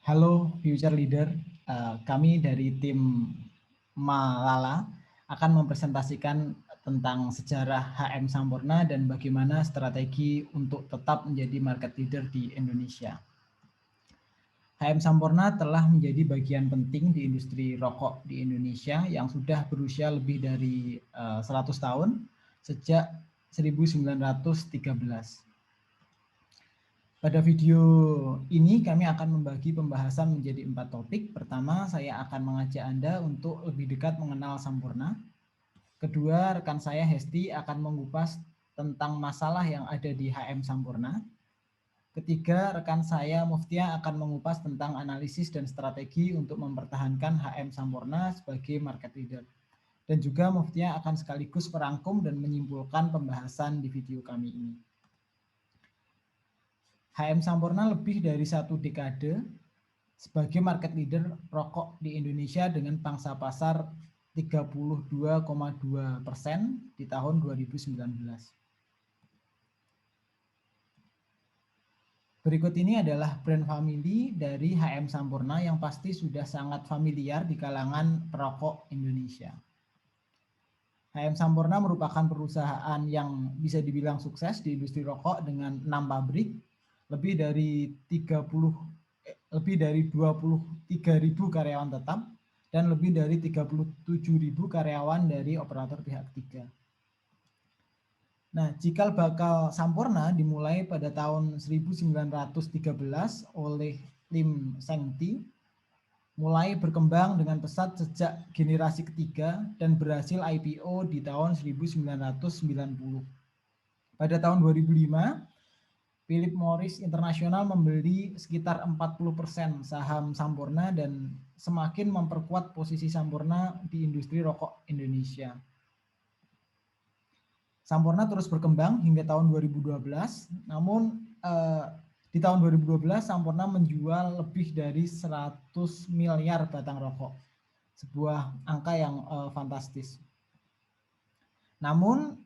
Halo Future Leader, kami dari tim Malala akan mempresentasikan tentang sejarah HM Sampurna dan bagaimana strategi untuk tetap menjadi market leader di Indonesia. HM Sampurna telah menjadi bagian penting di industri rokok di Indonesia yang sudah berusia lebih dari 100 tahun sejak 1913. Pada video ini kami akan membagi pembahasan menjadi 4 topik. Pertama, saya akan mengajak Anda untuk lebih dekat mengenal Sampurna. Kedua, rekan saya Hesti akan mengupas tentang masalah yang ada di HM Sampurna. Ketiga, rekan saya Muftia akan mengupas tentang analisis dan strategi untuk mempertahankan HM Sampurna sebagai market leader. Dan juga Muftia akan sekaligus merangkum dan menyimpulkan pembahasan di video kami ini. HM Sampurna lebih dari 1 dekade sebagai market leader rokok di Indonesia dengan pangsa pasar 32,2% di tahun 2019. Berikut ini adalah brand family dari HM Sampurna yang pasti sudah sangat familiar di kalangan perokok Indonesia. HM Sampurna merupakan perusahaan yang bisa dibilang sukses di industri rokok dengan 6 pabrik, lebih dari 23.000 karyawan tetap, dan lebih dari 37.000 karyawan dari operator pihak ketiga. Nah, cikal bakal Sampurna dimulai pada tahun 1913 oleh Lim Seng Ti, mulai berkembang dengan pesat sejak generasi ketiga dan berhasil IPO di tahun 1990. Pada tahun 2005, Philip Morris International membeli sekitar 40% saham Sampurna dan semakin memperkuat posisi Sampurna di industri rokok Indonesia. Sampurna terus berkembang hingga tahun 2012, namun di tahun 2012 Sampurna menjual lebih dari 100 miliar batang rokok, sebuah angka yang fantastis. Namun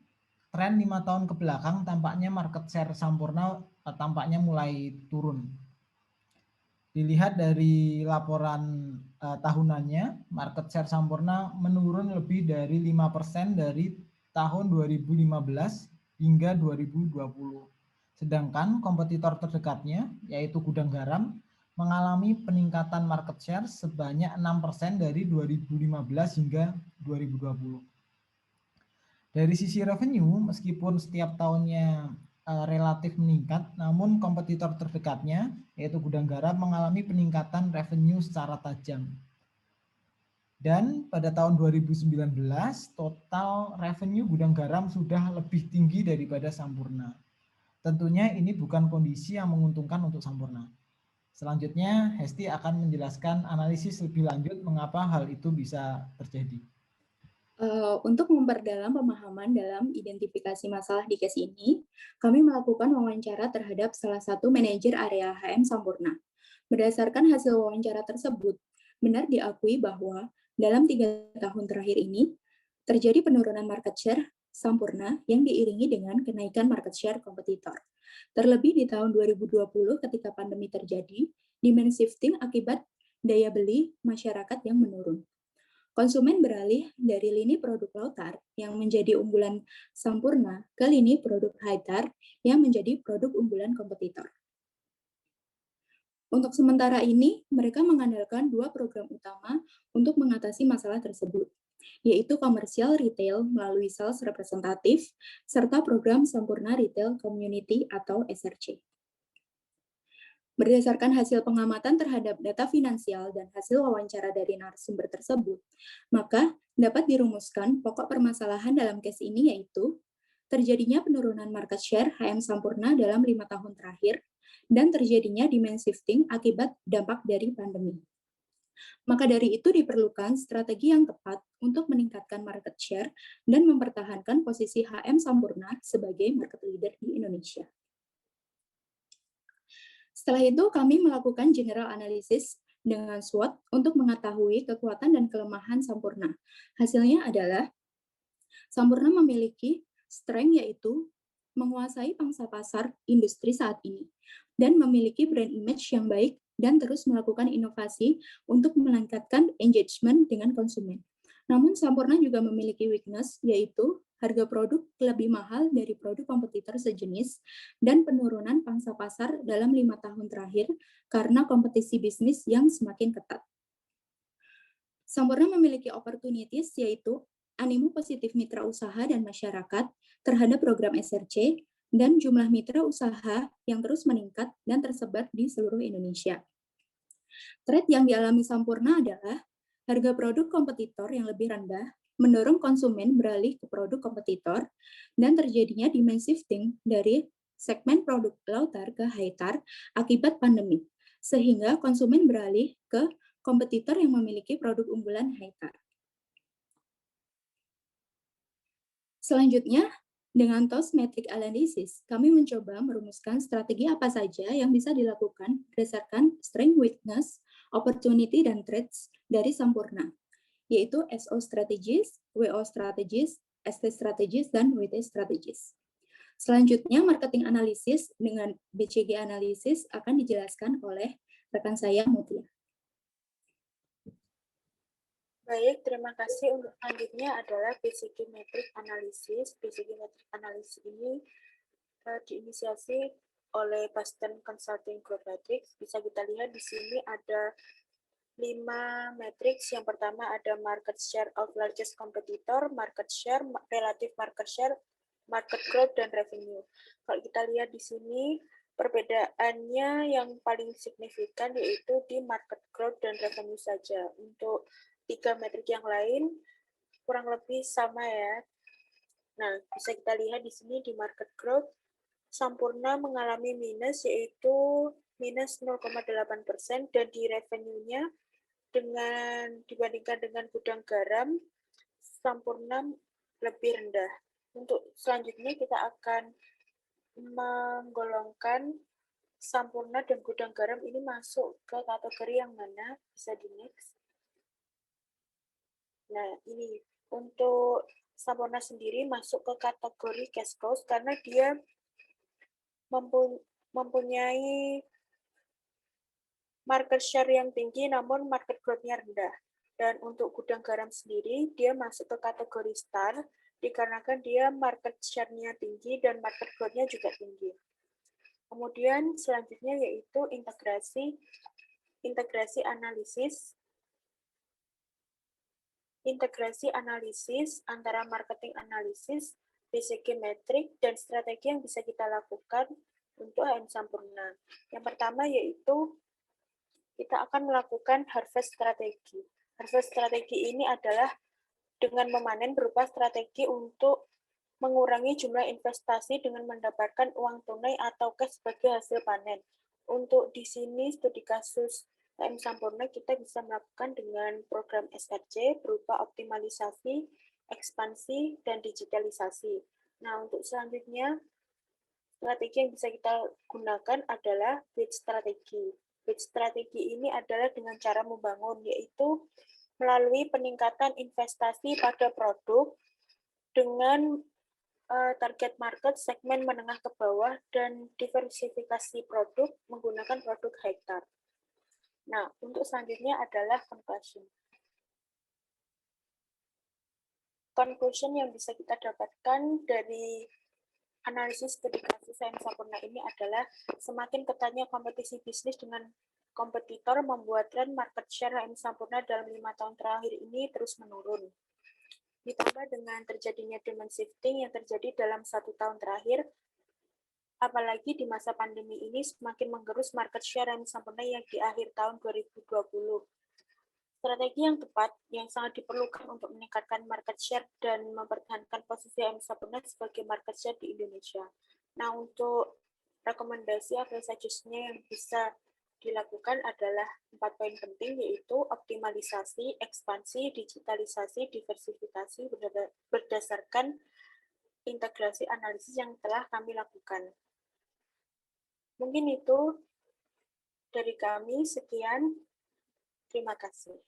tren 5 tahun ke belakang tampaknya market share Sampurna tampaknya mulai turun. Dilihat dari laporan tahunannya, market share Sampurna menurun lebih dari 5% dari tahun 2015 hingga 2020. Sedangkan kompetitor terdekatnya, yaitu Gudang Garam, mengalami peningkatan market share sebanyak 6% dari 2015 hingga 2020. Dari sisi revenue, meskipun setiap tahunnya relatif meningkat, namun kompetitor terdekatnya, yaitu Gudang Garam, mengalami peningkatan revenue secara tajam. Dan pada tahun 2019, total revenue Gudang Garam sudah lebih tinggi daripada Sampurna. Tentunya ini bukan kondisi yang menguntungkan untuk Sampurna. Selanjutnya, Hesti akan menjelaskan analisis lebih lanjut mengapa hal itu bisa terjadi. Untuk memperdalam pemahaman dalam identifikasi masalah di case ini, kami melakukan wawancara terhadap salah satu manajer area HM Sampurna. Berdasarkan hasil wawancara tersebut, benar diakui bahwa dalam 3 tahun terakhir ini, terjadi penurunan market share Sampurna yang diiringi dengan kenaikan market share kompetitor. Terlebih di tahun 2020 ketika pandemi terjadi, demand shifting akibat daya beli masyarakat yang menurun. Konsumen beralih dari lini produk low-tar yang menjadi unggulan Sampurna ke lini produk high-tar yang menjadi produk unggulan kompetitor. Untuk sementara ini, mereka mengandalkan 2 program utama untuk mengatasi masalah tersebut, yaitu komersial retail melalui sales representatif, serta program Sampurna Retail Community atau SRC. Berdasarkan hasil pengamatan terhadap data finansial dan hasil wawancara dari narasumber tersebut, maka dapat dirumuskan pokok permasalahan dalam case ini yaitu terjadinya penurunan market share HM Sampurna dalam 5 tahun terakhir dan terjadinya demand shifting akibat dampak dari pandemi. Maka dari itu diperlukan strategi yang tepat untuk meningkatkan market share dan mempertahankan posisi HM Sampurna sebagai market leader di Indonesia. Setelah itu, kami melakukan general analysis dengan SWOT untuk mengetahui kekuatan dan kelemahan Sampurna. Hasilnya adalah Sampurna memiliki strength yaitu menguasai pangsa pasar industri saat ini dan memiliki brand image yang baik dan terus melakukan inovasi untuk meningkatkan engagement dengan konsumen. Namun Sampurna juga memiliki weakness, yaitu harga produk lebih mahal dari produk kompetitor sejenis dan penurunan pangsa pasar dalam 5 tahun terakhir karena kompetisi bisnis yang semakin ketat. Sampurna memiliki opportunities, yaitu animo positif mitra usaha dan masyarakat terhadap program SRC, dan jumlah mitra usaha yang terus meningkat dan tersebar di seluruh Indonesia. Tren yang dialami Sampurna adalah harga produk kompetitor yang lebih rendah mendorong konsumen beralih ke produk kompetitor dan terjadinya demand shifting dari segmen produk low-tar ke high-tar akibat pandemi, sehingga konsumen beralih ke kompetitor yang memiliki produk unggulan high-tar. Selanjutnya, dengan TOS Metric Analysis, kami mencoba merumuskan strategi apa saja yang bisa dilakukan berdasarkan strength, weakness, opportunity, dan threats dari Sampurna, yaitu SO strategies, WO strategies, ST strategies, dan WT strategies. Selanjutnya, marketing analysis dengan BCG analysis akan dijelaskan oleh rekan saya, Mutia. Baik, terima kasih. Untuk selanjutnya adalah BCG Metric Analysis. BCG Metric Analysis ini diinisiasi oleh Boston Consulting Group Matrix. Bisa kita lihat di sini ada 5 matrix. Yang pertama ada market share of largest competitor, market share, relative market share, market growth, dan revenue. Kalau kita lihat di sini, perbedaannya yang paling signifikan yaitu di market growth dan revenue saja. Untuk 3 metrik yang lain kurang lebih sama ya. Nah, bisa kita lihat di sini di market growth, Sampurna mengalami minus yaitu minus 0,8%, dan di revenue-nya dibandingkan dengan gudang garam, Sampurna lebih rendah. Untuk selanjutnya kita akan menggolongkan Sampurna dan gudang garam ini masuk ke kategori yang mana, bisa di next. Nah, ini untuk Sampurna sendiri masuk ke kategori cash cows karena dia mempunyai market share yang tinggi namun market growth-nya rendah. Dan untuk gudang garam sendiri, dia masuk ke kategori star dikarenakan dia market share-nya tinggi dan market growth-nya juga tinggi. Kemudian selanjutnya yaitu integrasi analisis antara marketing analisis, BCG Metric, dan strategi yang bisa kita lakukan untuk HM Sampurna. Yang pertama yaitu kita akan melakukan harvest strategi. Harvest strategi ini adalah dengan memanen berupa strategi untuk mengurangi jumlah investasi dengan mendapatkan uang tunai atau cash sebagai hasil panen. Untuk di sini studi kasus HM Sampurna kita bisa melakukan dengan program SRC berupa optimalisasi, ekspansi, dan digitalisasi. Nah, untuk selanjutnya, strategi yang bisa kita gunakan adalah bridge strategi. Bridge strategi ini adalah dengan cara membangun, yaitu melalui peningkatan investasi pada produk dengan target market segmen menengah ke bawah dan diversifikasi produk menggunakan produk hektar. Nah, untuk selanjutnya adalah conclusion. Conclusion yang bisa kita dapatkan dari analisis studi kasus HM Sampurna ini adalah semakin ketatnya kompetisi bisnis dengan kompetitor membuat tren market share HM Sampurna dalam 5 tahun terakhir ini terus menurun. Ditambah dengan terjadinya demand shifting yang terjadi dalam 1 tahun terakhir, apalagi di masa pandemi ini semakin menggerus market share HM Sampurna yang di akhir tahun 2020. Strategi yang tepat yang sangat diperlukan untuk meningkatkan market share dan mempertahankan posisi HM Sampurna sebagai market share di Indonesia. Nah, untuk rekomendasi atau suggestion yang bisa dilakukan adalah 4 poin penting, yaitu optimalisasi, ekspansi, digitalisasi, diversifikasi berdasarkan integrasi analisis yang telah kami lakukan. Mungkin itu dari kami, sekian. Terima kasih.